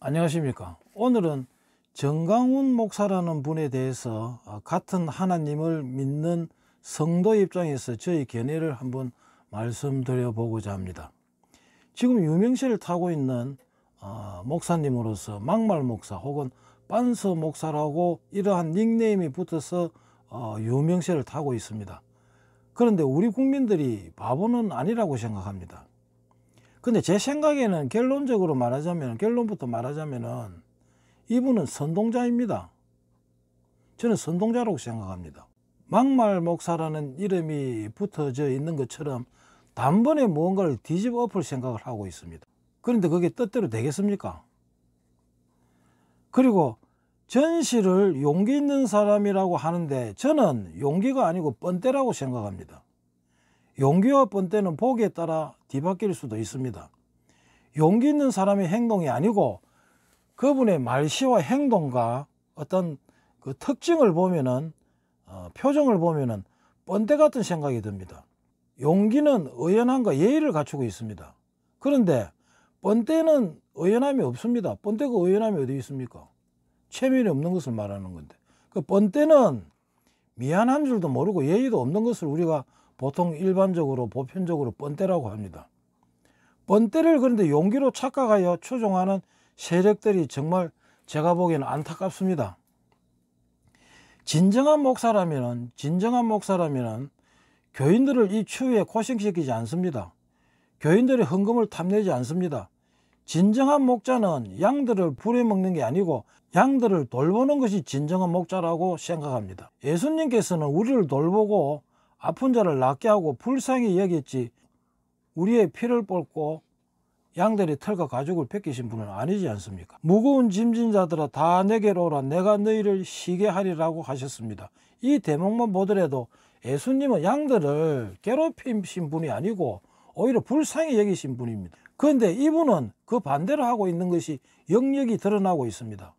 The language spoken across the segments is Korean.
안녕하십니까. 오늘은 정강훈 목사라는 분에 대해서 같은 하나님을 믿는 성도 입장에서 저희 견해를 한번 말씀드려 보고자 합니다. 지금 유명세를 타고 있는 목사님으로서 막말 목사 혹은 빤서 목사라고 이러한 닉네임이 붙어서 유명세를 타고 있습니다. 그런데 우리 국민들이 바보는 아니라고 생각합니다. 근데 제 생각에는 결론부터 말하자면 이분은 선동자입니다. 저는 선동자라고 생각합니다. 막말 목사라는 이름이 붙어져 있는 것처럼 단번에 무언가를 뒤집어 엎을 생각을 하고 있습니다. 그런데 그게 뜻대로 되겠습니까? 그리고 전시를 용기 있는 사람이라고 하는데 저는 용기가 아니고 뻔때라고 생각합니다. 용기와 뻔때는 보기에 따라 뒤바뀔 수도 있습니다. 용기 있는 사람의 행동이 아니고 그분의 말씨와 행동과 어떤 그 특징을 보면은 표정을 보면은 뻔때 같은 생각이 듭니다. 용기는 의연함과 예의를 갖추고 있습니다. 그런데 뻔때는 의연함이 없습니다. 뻔때가 의연함이 어디 있습니까? 체면이 없는 것을 말하는 건데, 그 뻔때는 미안한 줄도 모르고 예의도 없는 것을 우리가 보통 일반적으로 보편적으로 뻔때라고 합니다. 뻔때를 그런데 용기로 착각하여 추종하는 세력들이 정말 제가 보기에는 안타깝습니다. 진정한 목사라면은 교인들을 이 추위에 고생시키지 않습니다. 교인들의 헌금을 탐내지 않습니다. 진정한 목자는 양들을 부려먹는 게 아니고 양들을 돌보는 것이 진정한 목자라고 생각합니다. 예수님께서는 우리를 돌보고 아픈 자를 낫게 하고 불쌍히 여겼지 우리의 피를 뽑고 양들의 털과 가죽을 벗기신 분은 아니지 않습니까? 무거운 짐진 자들아 다 내게로 오라 내가 너희를 쉬게 하리라고 하셨습니다. 이 대목만 보더라도 예수님은 양들을 괴롭히신 분이 아니고 오히려 불쌍히 여기신 분입니다. 그런데 이분은 그 반대로 하고 있는 것이 영역이 드러나고 있습니다.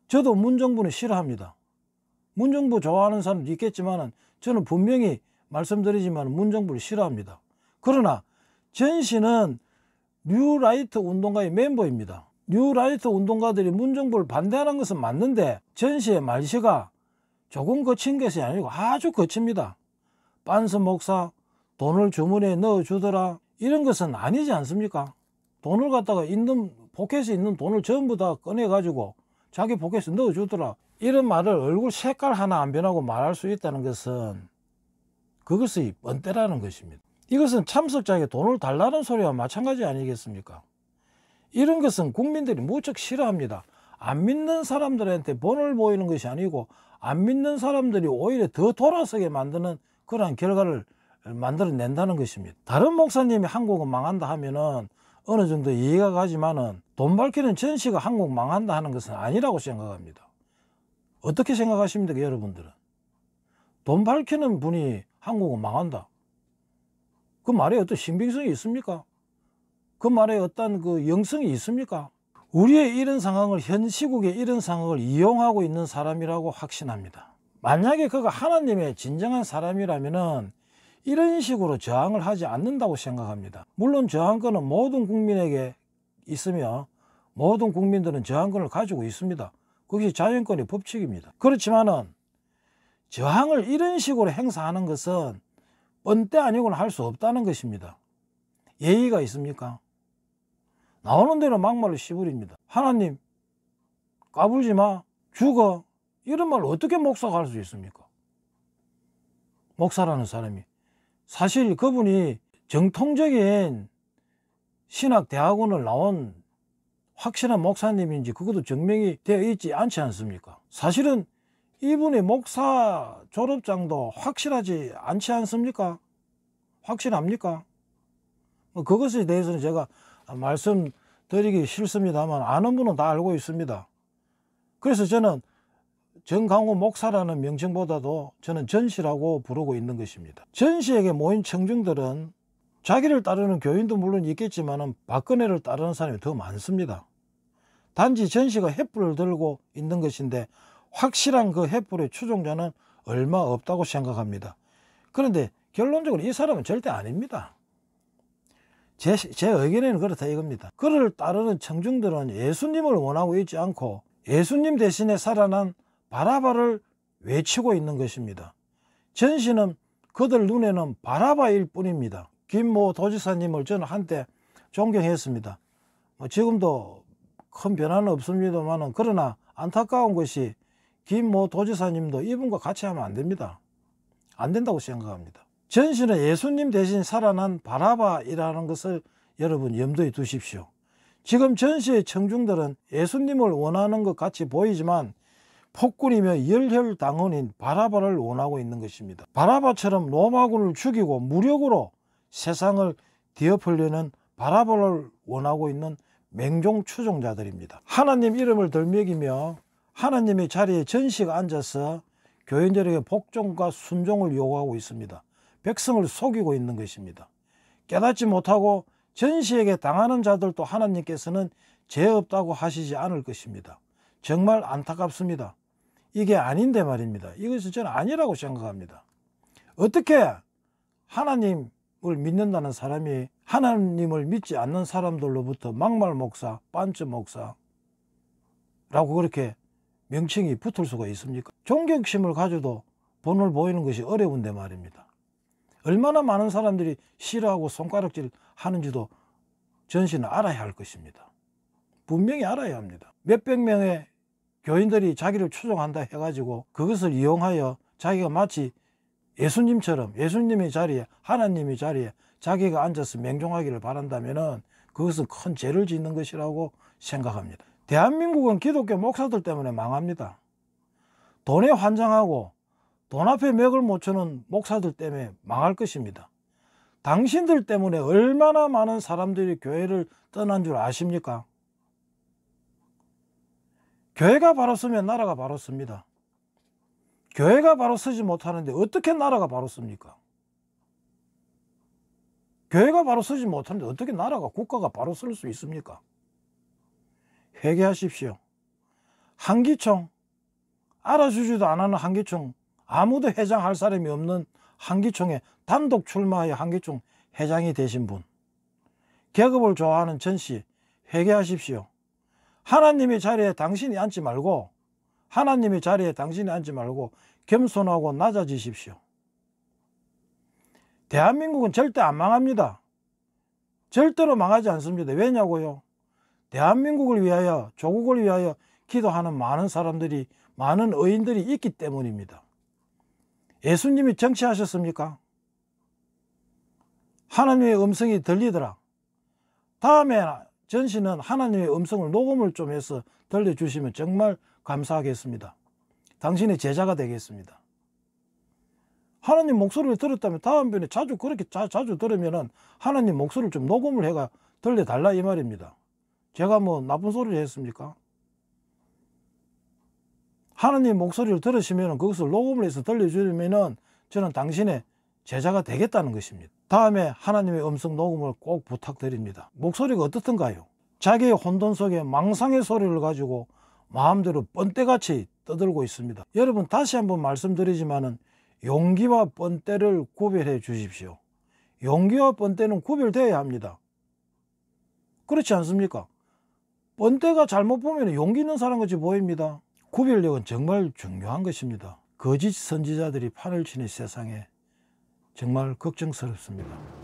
저도 문정부는 싫어합니다. 문정부 좋아하는 사람도 있겠지만 저는 분명히 말씀드리지만 문정부를 싫어합니다. 그러나 전시는 뉴라이트 운동가의 멤버입니다. 뉴라이트 운동가들이 문정부를 반대하는 것은 맞는데 전시의 말씨가 조금 거친 것이 아니고 아주 거칩니다. 빤서 목사 돈을 주머니에 넣어주더라 이런 것은 아니지 않습니까? 돈을 갖다가 포켓에 있는 돈을 전부 다 꺼내가지고 자기 포켓에 넣어주더라 이런 말을 얼굴 색깔 하나 안 변하고 말할 수 있다는 것은 그것이 뻔때라는 것입니다. 이것은 참석자에게 돈을 달라는 소리와 마찬가지 아니겠습니까? 이런 것은 국민들이 무척 싫어합니다. 안 믿는 사람들한테 본을 보이는 것이 아니고 안 믿는 사람들이 오히려 더 돌아서게 만드는 그러한 결과를 만들어낸다는 것입니다. 다른 목사님이 한국은 망한다 하면은 어느 정도 이해가 가지만은 돈 밝히는 전시가 한국 망한다 하는 것은 아니라고 생각합니다. 어떻게 생각하십니까, 여러분들은? 돈 밝히는 분이 한국은 망한다. 그 말에 어떤 신빙성이 있습니까? 그 말에 어떤 그 영성이 있습니까? 우리의 이런 상황을, 현 시국의 이런 상황을 이용하고 있는 사람이라고 확신합니다. 만약에 그가 하나님의 진정한 사람이라면은 이런 식으로 저항을 하지 않는다고 생각합니다. 물론 저항권은 모든 국민에게 있으며 모든 국민들은 저항권을 가지고 있습니다. 그것이 자연권의 법칙입니다. 그렇지만은 저항을 이런 식으로 행사하는 것은 뻔때 아니고는 할 수 없다는 것입니다. 예의가 있습니까? 나오는 대로 막말을 씹으립니다. 하나님 까불지 마 죽어 이런 말을 어떻게 목사가 할 수 있습니까? 목사라는 사람이 사실 그분이 정통적인 신학대학원을 나온 확실한 목사님인지 그것도 증명이 되어 있지 않지 않습니까? 사실은 이분의 목사 졸업장도 확실하지 않지 않습니까? 확실합니까? 그것에 대해서는 제가 말씀드리기 싫습니다만 아는 분은 다 알고 있습니다. 그래서 저는 정강훈 목사라는 명칭보다도 저는 전시라고 부르고 있는 것입니다. 전시에게 모인 청중들은 자기를 따르는 교인도 물론 있겠지만 박근혜를 따르는 사람이 더 많습니다. 단지 전시가 횃불을 들고 있는 것인데 확실한 그 횃불의 추종자는 얼마 없다고 생각합니다. 그런데 결론적으로 이 사람은 절대 아닙니다. 제 의견에는 그렇다 이겁니다. 그를 따르는 청중들은 예수님을 원하고 있지 않고 예수님 대신에 살아난 바라바를 외치고 있는 것입니다. 전시는 그들 눈에는 바라바일 뿐입니다. 김모 도지사님을 저는 한때 존경했습니다. 지금도 큰 변화는 없습니다만, 그러나 안타까운 것이 김모 도지사님도 이분과 같이 하면 안 됩니다. 안 된다고 생각합니다. 전시는 예수님 대신 살아난 바라바이라는 것을 여러분 염두에 두십시오. 지금 전시의 청중들은 예수님을 원하는 것 같이 보이지만 폭군이며 열혈당원인 바라바를 원하고 있는 것입니다. 바라바처럼 로마군을 죽이고 무력으로 세상을 뒤엎으려는 바라바를 원하고 있는 맹종 추종자들입니다. 하나님 이름을 들먹이며 하나님의 자리에 전시가 앉아서 교인들에게 복종과 순종을 요구하고 있습니다. 백성을 속이고 있는 것입니다. 깨닫지 못하고 전시에게 당하는 자들도 하나님께서는 죄 없다고 하시지 않을 것입니다. 정말 안타깝습니다. 이게 아닌데 말입니다. 이것은 저는 아니라고 생각합니다. 어떻게 하나님을 믿는다는 사람이 하나님을 믿지 않는 사람들로부터 막말 목사, 반주 목사라고 그렇게 명칭이 붙을 수가 있습니까? 존경심을 가져도 본을 보이는 것이 어려운데 말입니다. 얼마나 많은 사람들이 싫어하고 손가락질 하는지도 전시는 알아야 할 것입니다. 분명히 알아야 합니다. 몇백 명의 교인들이 자기를 추종한다 해가지고 그것을 이용하여 자기가 마치 예수님처럼 예수님의 자리에, 하나님의 자리에 자기가 앉아서 맹종하기를 바란다면 그것은 큰 죄를 짓는 것이라고 생각합니다. 대한민국은 기독교 목사들 때문에 망합니다. 돈에 환장하고 돈 앞에 맥을 못 추는 목사들 때문에 망할 것입니다. 당신들 때문에 얼마나 많은 사람들이 교회를 떠난 줄 아십니까? 교회가 바로 서면 나라가 바로 섭니다. 교회가 바로 서지 못하는데 어떻게 나라가 바로 섭니까? 교회가 바로 서지 못하는데 어떻게 나라가, 국가가 바로 설 수 있습니까? 회개하십시오. 한기총, 알아주지도 않는 한기총, 아무도 회장할 사람이 없는 한기총에 단독 출마하여 한기총 회장이 되신 분, 계급을 좋아하는 전씨, 회개하십시오. 하나님의 자리에 당신이 앉지 말고, 하나님의 자리에 당신이 앉지 말고 겸손하고 낮아지십시오. 대한민국은 절대 안 망합니다. 절대로 망하지 않습니다. 왜냐고요? 대한민국을 위하여, 조국을 위하여 기도하는 많은 사람들이, 많은 의인들이 있기 때문입니다. 예수님이 정치하셨습니까? 하나님의 음성이 들리더라. 다음에 전시는 하나님의 음성을 녹음을 좀 해서 들려주시면 정말 감사하겠습니다. 당신의 제자가 되겠습니다. 하나님 목소리를 들었다면 다음번에 그렇게 자주 들으면 하나님 목소리를 좀 녹음을 해가 들려달라 이 말입니다. 제가 뭐 나쁜 소리를 했습니까? 하나님 목소리를 들으시면 그것을 녹음을 해서 들려주면 저는 당신의 제자가 되겠다는 것입니다. 다음에 하나님의 음성 녹음을 꼭 부탁드립니다. 목소리가 어떻던가요? 자기의 혼돈 속에 망상의 소리를 가지고 마음대로 뻔때같이 떠들고 있습니다. 여러분, 다시 한번 말씀드리지만은 용기와 뻔때를 구별해 주십시오. 용기와 뻔때는 구별되어야 합니다. 그렇지 않습니까? 뻔때가 잘못 보면 용기 있는 사람 같이 보입니다. 구별력은 정말 중요한 것입니다. 거짓 선지자들이 판을 치는 세상에 정말 걱정스럽습니다.